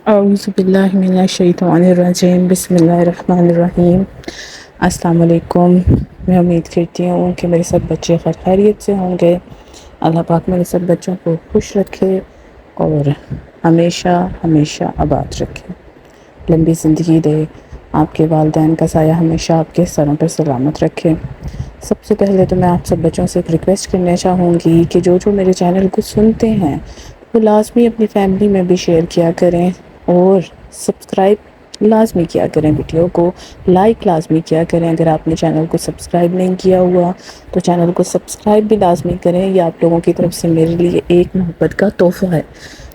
اعوذ باللہ من الشیطان الرجیم، بسم اللہ الرحمن الرحیم۔ السلام علیکم۔ میں امید کرتی ہوں کہ میرے سب بچے خیریت سے ہوں گے۔ اللہ پاک میرے سب بچوں کو خوش رکھے اور ہمیشہ ہمیشہ آباد رکھے، لمبی زندگی دے، آپ کے والدین کا سایہ ہمیشہ آپ کے سروں پر سلامت رکھے۔ سب سے پہلے تو میں آپ سب بچوں سے ایک ریکویسٹ کرنا چاہوں گی کہ جو میرے چینل کو سنتے ہیں وہ لازمی اپنی فیملی میں بھی شیئر کیا کریں اور سبسکرائب لازمی کیا کریں، ویڈیو کو لائک لازمی کیا کریں۔ اگر آپ نے چینل کو سبسکرائب نہیں کیا ہوا تو چینل کو سبسکرائب بھی لازمی کریں۔ یہ آپ لوگوں کی طرف سے میرے لیے ایک محبت کا تحفہ ہے۔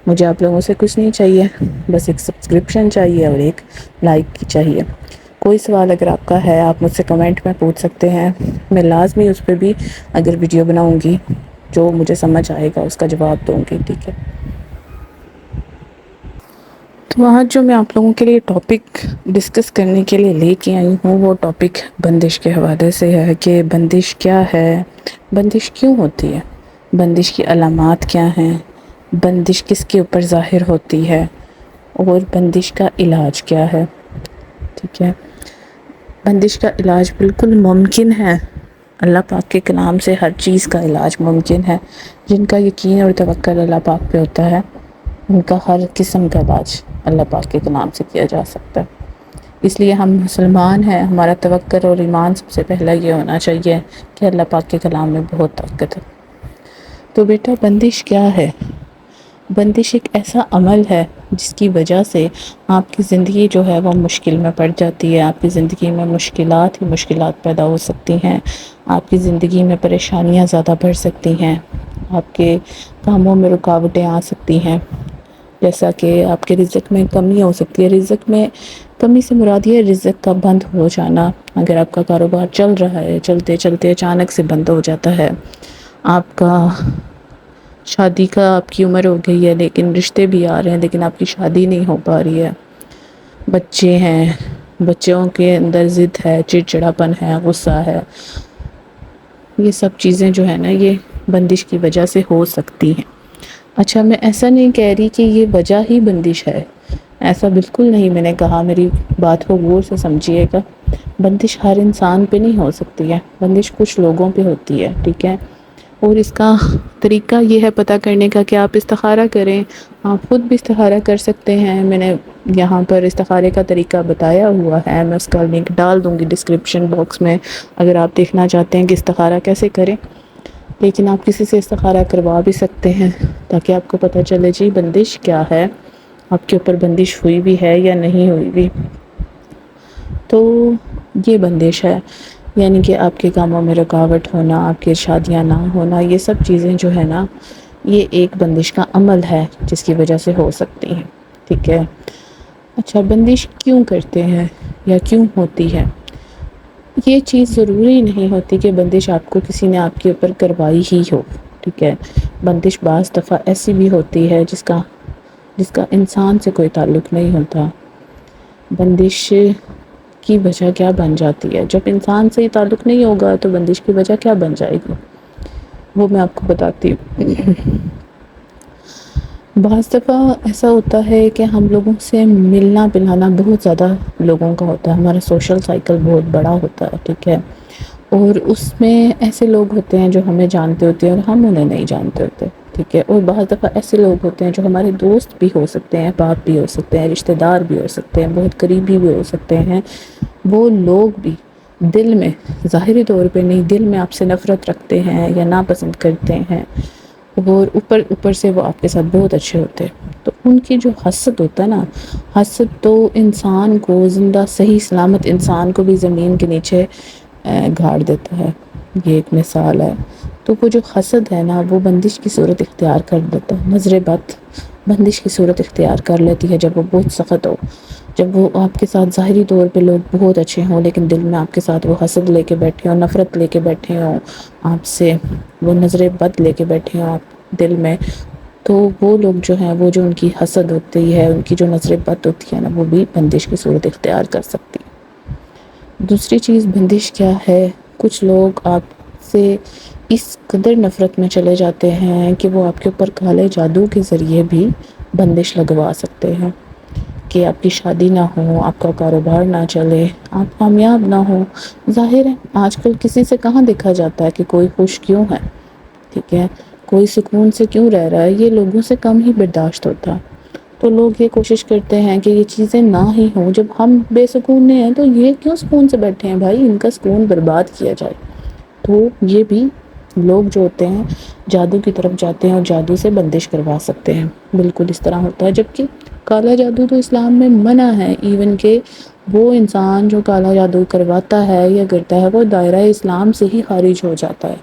مجھے آپ لوگوں سے کچھ نہیں چاہیے، بس ایک سبسکرپشن چاہیے اور ایک لائک چاہیے۔ کوئی سوال اگر آپ کا ہے آپ مجھ سے کمنٹ میں پوچھ سکتے ہیں، میں لازمی اس پہ بھی اگر ویڈیو بناؤں گی جو مجھے سمجھ آئے گا اس کا جواب دوں گی، ٹھیک ہے؟ تو آج جو میں آپ لوگوں کے لیے ٹاپک ڈسکس کرنے کے لیے لے کے آئی ہوں وہ ٹاپک بندش کے حوالے سے ہے کہ بندش کیا ہے، بندش کیوں ہوتی ہے، بندش کی علامات کیا ہیں، بندش کس کے اوپر ظاہر ہوتی ہے اور بندش کا علاج کیا ہے، ٹھیک ہے؟ بندش کا علاج بالکل ممکن ہے۔ اللہ پاک کے کلام سے ہر چیز کا علاج ممکن ہے۔ جن کا یقین اور توکل اللہ پاک پہ ہوتا ہے ان کا ہر قسم کا علاج اللہ پاک کے کلام سے کیا جا سکتا ہے۔ اس لیے ہم مسلمان ہیں، ہمارا توکل اور ایمان سب سے پہلا یہ ہونا چاہیے کہ اللہ پاک کے کلام میں بہت طاقت ہے۔ تو بیٹا بندش کیا ہے؟ بندش ایک ایسا عمل ہے جس کی وجہ سے آپ کی زندگی جو ہے وہ مشکل میں پڑ جاتی ہے۔ آپ کی زندگی میں مشکلات ہی مشکلات پیدا ہو سکتی ہیں، آپ کی زندگی میں پریشانیاں زیادہ بڑھ سکتی ہیں، آپ کے کاموں میں رکاوٹیں آ سکتی ہیں، جیسا کہ آپ کے رزق میں کمی ہو سکتی ہے۔ رزق میں کمی سے مراد یہ رزق کا بند ہو جانا۔ اگر آپ کا کاروبار چل رہا ہے، چلتے چلتے اچانک سے بند ہو جاتا ہے، آپ کا شادی کا آپ کی عمر ہو گئی ہے لیکن رشتے بھی آ رہے ہیں لیکن آپ کی شادی نہیں ہو پا رہی ہے، بچے ہیں، بچوں کے اندر ضد ہے، چڑچڑاپن ہے، غصہ ہے، یہ سب چیزیں جو ہے نا یہ بندش کی وجہ سے ہو سکتی ہیں۔ اچھا، میں ایسا نہیں کہہ رہی کہ یہ وجہ ہی بندش ہے، ایسا بالکل نہیں میں نے کہا، میری بات کو غور سے سمجھیے گا۔ بندش ہر انسان پہ نہیں ہو سکتی ہے، بندش کچھ لوگوں پہ ہوتی ہے، ٹھیک ہے؟ اور اس کا طریقہ یہ ہے پتہ کرنے کا کہ آپ استخارہ کریں۔ آپ خود بھی استخارہ کر سکتے ہیں، میں نے یہاں پر استخارے کا طریقہ بتایا ہوا ہے، میں اس کا لنک ڈال دوں گی ڈسکرپشن باکس میں اگر آپ دیکھنا چاہتے ہیں کہ استخارہ کیسے کریں۔ لیکن آپ کسی سے استخارہ کروا بھی سکتے ہیں تاکہ آپ کو پتہ چلے جی بندش کیا ہے، آپ کے اوپر بندش ہوئی بھی ہے یا نہیں ہوئی بھی۔ تو یہ بندش ہے، یعنی کہ آپ کے کاموں میں رکاوٹ ہونا، آپ کی شادیاں نہ ہونا، یہ سب چیزیں جو ہے نا یہ ایک بندش کا عمل ہے جس کی وجہ سے ہو سکتی ہیں، ٹھیک ہے؟ اچھا، بندش کیوں کرتے ہیں یا کیوں ہوتی ہے؟ یہ چیز ضروری نہیں ہوتی کہ بندش آپ کو کسی نے آپ کے اوپر کروائی ہی ہو، ٹھیک ہے؟ بندش بعض دفعہ ایسی بھی ہوتی ہے جس کا انسان سے کوئی تعلق نہیں ہوتا۔ بندش کی وجہ کیا بن جاتی ہے؟ جب انسان سے ہی تعلق نہیں ہوگا تو بندش کی وجہ کیا بن جائے گی وہ میں آپ کو بتاتی ہوں۔ بعض دفعہ ایسا ہوتا ہے کہ ہم لوگوں سے ملنا پلانا بہت زیادہ لوگوں کا ہوتا ہے، ہمارا سوشل سائیکل بہت بڑا ہوتا ہے، ٹھیک ہے؟ اور اس میں ایسے لوگ ہوتے ہیں جو ہمیں جانتے ہوتے ہیں اور ہم انہیں نہیں جانتے ہوتے، ٹھیک ہے؟ اور بعض دفعہ ایسے لوگ ہوتے ہیں جو ہمارے دوست بھی ہو سکتے ہیں، باپ بھی ہو سکتے ہیں، رشتہ دار بھی ہو سکتے ہیں، بہت قریبی بھی ہو سکتے ہیں۔ وہ لوگ بھی دل میں، ظاہری طور پہ نہیں، دل میں آپ سے نفرت رکھتے ہیں یا ناپسند کرتے ہیں، اور اوپر سے وہ آپ کے ساتھ بہت اچھے ہوتے ہیں۔ تو ان کی جو حسد ہوتا ہے نا، حسد تو انسان کو، زندہ صحیح سلامت انسان کو بھی زمین کے نیچے گاڑ دیتا ہے، یہ ایک مثال ہے۔ تو وہ جو حسد ہے نا وہ بندش کی صورت اختیار کر لیتا ہے، نظر بد بندش کی صورت اختیار کر لیتی ہے جب وہ بہت سخت ہو، جب وہ آپ کے ساتھ ظاہری طور پہ لوگ بہت اچھے ہوں لیکن دل میں آپ کے ساتھ وہ حسد لے کے بیٹھے ہوں، نفرت لے کے بیٹھے ہوں آپ سے، وہ نظر بد لے کے بیٹھے ہوں آپ دل میں، تو وہ لوگ جو ہیں، وہ جو ان کی حسد ہوتی ہے، ان کی جو نظر بد ہوتی ہے نا، وہ بھی بندش کی صورت اختیار کر سکتی ہے۔ دوسری چیز بندش کیا ہے؟ کچھ لوگ آپ سے اس قدر نفرت میں چلے جاتے ہیں کہ وہ آپ کے اوپر کالے جادو کے ذریعے بھی بندش لگوا سکتے ہیں۔ کہ آپ کی شادی نہ ہو، آپ کا کاروبار نہ چلے، آپ کامیاب نہ ہو۔ ظاہر ہے آج کل کسی سے کہاں دیکھا جاتا ہے کہ کوئی خوش کیوں ہے، ٹھیک ہے، کوئی سکون سے کیوں رہ رہا ہے، یہ لوگوں سے کم ہی برداشت ہوتا۔ تو لوگ یہ کوشش کرتے ہیں کہ یہ چیزیں نہ ہی ہوں۔ جب ہم بے سکون نہیں ہیں تو یہ کیوں سکون سے بیٹھے ہیں بھائی، ان کا سکون برباد کیا جائے۔ تو یہ بھی لوگ جو ہوتے ہیں جادو کی طرف جاتے ہیں اور جادو سے بندش کروا سکتے ہیں، بالکل اس طرح ہوتا ہے۔ جبکہ کالا جادو تو اسلام میں منع ہے، ایون کہ وہ انسان جو کالا جادو کرواتا ہے یا کرتا ہے وہ دائرہ اسلام سے ہی خارج ہو جاتا ہے،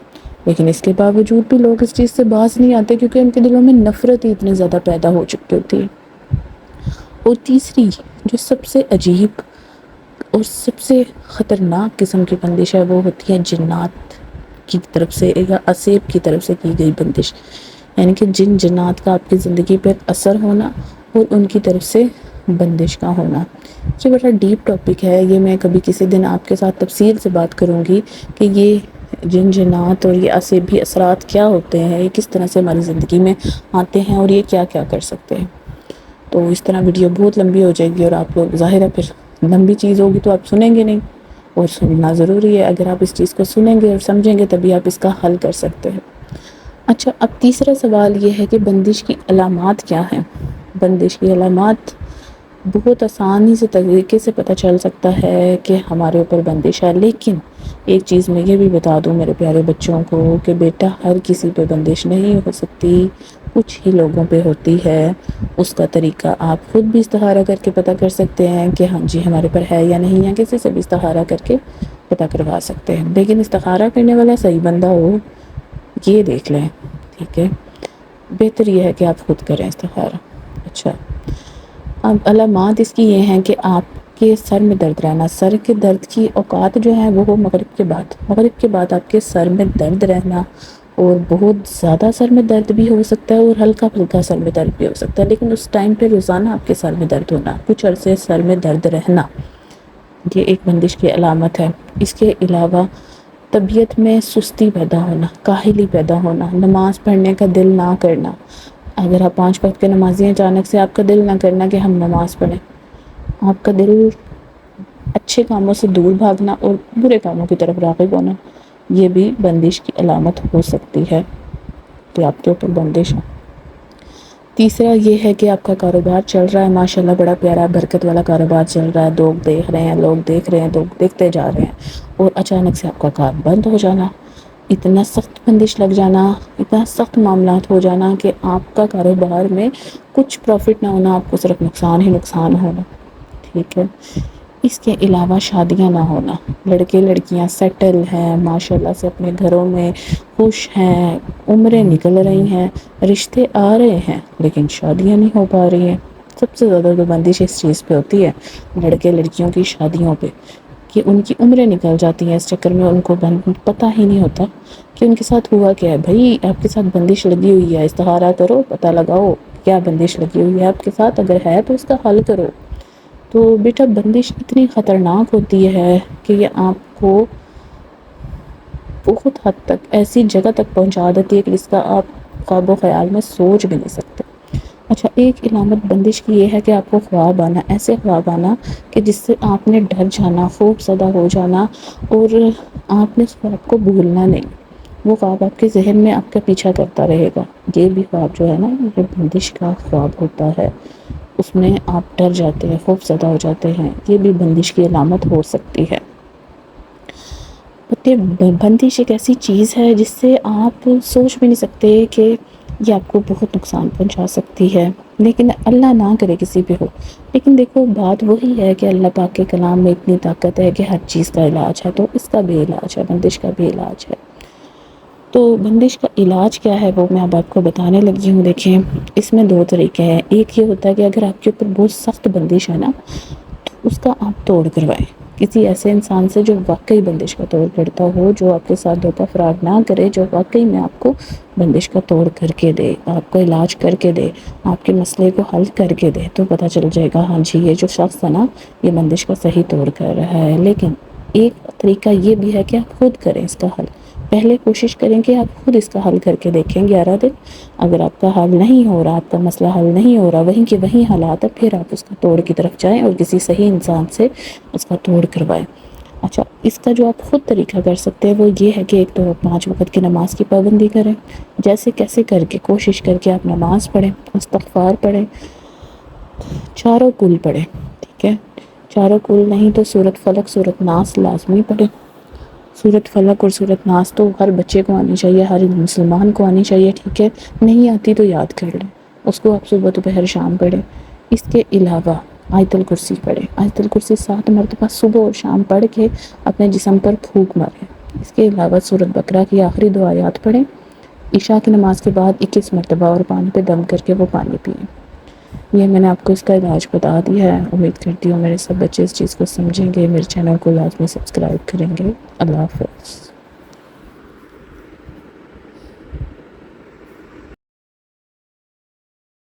لیکن اس کے باوجود بھی لوگ اس چیز سے باز نہیں آتے کیونکہ ان کے دلوں میں نفرت ہی اتنی زیادہ پیدا ہو چکی ہوتی ہے۔ اور تیسری جو سب سے عجیب اور سب سے خطرناک قسم کی بندش ہے وہ ہوتی ہے جنات کی طرف سے یا اسیب کی طرف سے کی گئی بندش، یعنی کہ جن جنات کا آپ کی زندگی پر اثر ہونا اور ان کی طرف سے بندش کا ہونا۔ یہ بڑا ڈیپ ٹاپک ہے، یہ میں کبھی کسی دن آپ کے ساتھ تفصیل سے بات کروں گی کہ یہ جن جنات اور یہ اسیبی اثرات کیا ہوتے ہیں، یہ کس طرح سے ہماری زندگی میں آتے ہیں اور یہ کیا کیا کر سکتے ہیں۔ تو اس طرح ویڈیو بہت لمبی ہو جائے گی اور آپ لوگ ظاہر ہے پھر لمبی چیز ہوگی تو آپ سنیں گے نہیں، اور سننا ضروری ہے۔ اگر آپ اس چیز کو سنیں گے اور سمجھیں گے تبھی آپ اس کا حل کر سکتے ہیں۔ اچھا، اب تیسرا سوال یہ ہے کہ بندش کی علامات کیا ہیں؟ بندش کی علامات بہت آسانی سے طریقے سے پتہ چل سکتا ہے کہ ہمارے اوپر بندش ہے، لیکن ایک چیز میں یہ بھی بتا دوں میرے پیارے بچوں کو کہ بیٹا ہر کسی پہ بندش نہیں ہو سکتی، کچھ ہی لوگوں پہ ہوتی ہے۔ اس کا طریقہ آپ خود بھی استخارہ کر کے پتہ کر سکتے ہیں کہ ہاں جی ہمارے پر ہے یا نہیں، یا کسی سے بھی استخارہ کر کے پتہ کروا سکتے ہیں، لیکن استخارہ کرنے والا صحیح بندہ ہو یہ دیکھ لیں، ٹھیک ہے۔ بہتر یہ ہے کہ آپ خود کریں استخارہ۔ اچھا، اب علامات اس کی یہ ہیں کہ آپ کے سر میں درد رہنا، سر کے درد کی اوقات جو ہیں وہ مغرب کے بعد آپ کے سر میں درد رہنا، اور بہت زیادہ سر میں درد بھی ہو سکتا ہے اور ہلکا پھلکا سر میں درد بھی ہو سکتا ہے، لیکن اس ٹائم پہ روزانہ آپ کے سر میں درد ہونا، کچھ عرصے سر میں درد رہنا، یہ ایک بندش کی علامت ہے۔ اس کے علاوہ طبیعت میں سستی پیدا ہونا، کاہلی پیدا ہونا، نماز پڑھنے کا دل نہ کرنا۔ اگر آپ 5 وقت کے نمازی ہیں، اچانک سے آپ کا دل نہ کرنا کہ ہم نماز پڑھیں، آپ کا دل اچھے کاموں سے دور بھاگنا اور برے کاموں کی طرف راغب ہونا، یہ بھی بندش کی علامت ہو سکتی ہے کہ آپ کے اوپر بندش ہے۔ تیسرا یہ ہے کہ آپ کا کاروبار چل رہا ہے، ماشاءاللہ بڑا پیارا برکت والا کاروبار چل رہا ہے، لوگ دیکھ رہے ہیں، لوگ دیکھتے جا رہے ہیں، اور اچانک سے آپ کا کام بند ہو جانا، اتنا سخت بندش لگ جانا، اتنا سخت معاملات ہو جانا کہ آپ کا کاروبار میں کچھ پروفٹ نہ ہونا، آپ کو صرف نقصان ہی نقصان ہونا، ٹھیک ہے۔ اس کے علاوہ شادیاں نہ ہونا، لڑکے لڑکیاں سیٹل ہیں، ماشاءاللہ سے اپنے گھروں میں خوش ہیں، عمریں نکل رہی ہیں، رشتے آ رہے ہیں، لیکن شادیاں نہیں ہو پا رہی ہیں۔ سب سے زیادہ تو بندش اس چیز پہ ہوتی ہے، لڑکے لڑکیوں کی شادیوں پہ، کہ ان کی عمریں نکل جاتی ہیں، اس چکر میں ان کو پتہ ہی نہیں ہوتا کہ ان کے ساتھ ہوا کیا ہے۔ بھائی آپ کے ساتھ بندش لگی ہوئی ہے، استخارہ کرو، پتہ لگاؤ کیا بندش لگی ہوئی ہے آپ کے ساتھ، اگر ہے تو اس کا حل کرو۔ تو بیٹا بندش اتنی خطرناک ہوتی ہے کہ یہ آپ کو بہت حد تک ایسی جگہ تک پہنچا دیتی ہے کہ جس کا آپ خواب و خیال میں سوچ بھی نہیں سکتے۔ اچھا، ایک علامت بندش کی یہ ہے کہ آپ کو خواب آنا، ایسے خواب آنا کہ جس سے آپ نے ڈر جانا، خوف زدہ ہو جانا، اور آپ نے اس خواب کو بھولنا نہیں، وہ خواب آپ کے ذہن میں آپ کا پیچھا کرتا رہے گا۔ یہ بھی خواب جو ہے نا، یہ بندش کا خواب ہوتا ہے، اس میں آپ ڈر جاتے ہیں، خوف زدہ ہو جاتے ہیں، یہ بھی بندش کی علامت ہو سکتی ہے۔ بندش ایک ایسی چیز ہے جس سے آپ سوچ بھی نہیں سکتے کہ یہ آپ کو بہت نقصان پہنچا سکتی ہے، لیکن اللہ نہ کرے کسی پہ ہو۔ لیکن دیکھو بات وہی ہے کہ اللہ پاک کے کلام میں اتنی طاقت ہے کہ ہر چیز کا علاج ہے، تو اس کا بھی علاج ہے، بندش کا بھی علاج ہے۔ تو بندش کا علاج کیا ہے وہ میں اب آپ کو بتانے لگی ہوں۔ دیکھیں اس میں 2 طریقے ہیں، ایک یہ ہوتا ہے کہ اگر آپ کے اوپر بہت سخت بندش ہے نا تو اس کا آپ توڑ کروائیں کسی ایسے انسان سے جو واقعی بندش کا توڑ کرتا ہو، جو آپ کے ساتھ دھوکہ فراڈ نہ کرے، جو واقعی میں آپ کو بندش کا توڑ کر کے دے، آپ کو علاج کر کے دے، آپ کے مسئلے کو حل کر کے دے، تو پتہ چل جائے گا ہاں جی یہ جو شخص ہے نا یہ بندش کا صحیح توڑ کر رہا ہے۔ لیکن ایک طریقہ یہ بھی ہے کہ آپ خود کریں اس کا حل، پہلے کوشش کریں کہ آپ خود اس کا حل کر کے دیکھیں 11 دن. اگر آپ کا حل نہیں ہو رہا، آپ کا مسئلہ حل نہیں ہو رہا، وہیں کے وہیں حالات ہے، پھر آپ اس کا توڑ کی طرف جائیں اور کسی صحیح انسان سے اس کا توڑ کروائیں. اچھا، اس کا جو آپ خود طریقہ کر سکتے ہیں وہ یہ ہے کہ ایک تو 5 وقت کی نماز کی پابندی کریں. جیسے کیسے کر کے کوشش کر کے آپ نماز پڑھیں، استغفار پڑھیں، چاروں کل پڑھیں. ٹھیک ہے، چاروں کل نہیں تو سورۃ فلق سورۃ ناس لازمی پڑھیں. سورۃ فلق اور سورۃ ناس تو ہر بچے کو آنی چاہیے، ہر مسلمان کو آنی چاہیے. ٹھیک ہے، نہیں آتی تو یاد کر لیں، اس کو آپ صبح دوپہر شام پڑھیں. اس کے علاوہ آیت الکرسی پڑھیں. آیت الکرسی 7 مرتبہ صبح اور شام پڑھ کے اپنے جسم پر پھونک ماریں. اس کے علاوہ سورۃ بقرہ کی آخری 2 آیات پڑھیں. عشاء کی نماز کے بعد 21 مرتبہ اور پانی پہ دم کر کے وہ پانی پئیں. یہ میں نے آپ کو اس کا علاج بتا دیا ہے. امید کرتی ہوں میرے سب بچے اس چیز کو سمجھیں گے، میرے چینل کو لازمی سبسکرائب کریں گے. اللہ حافظ.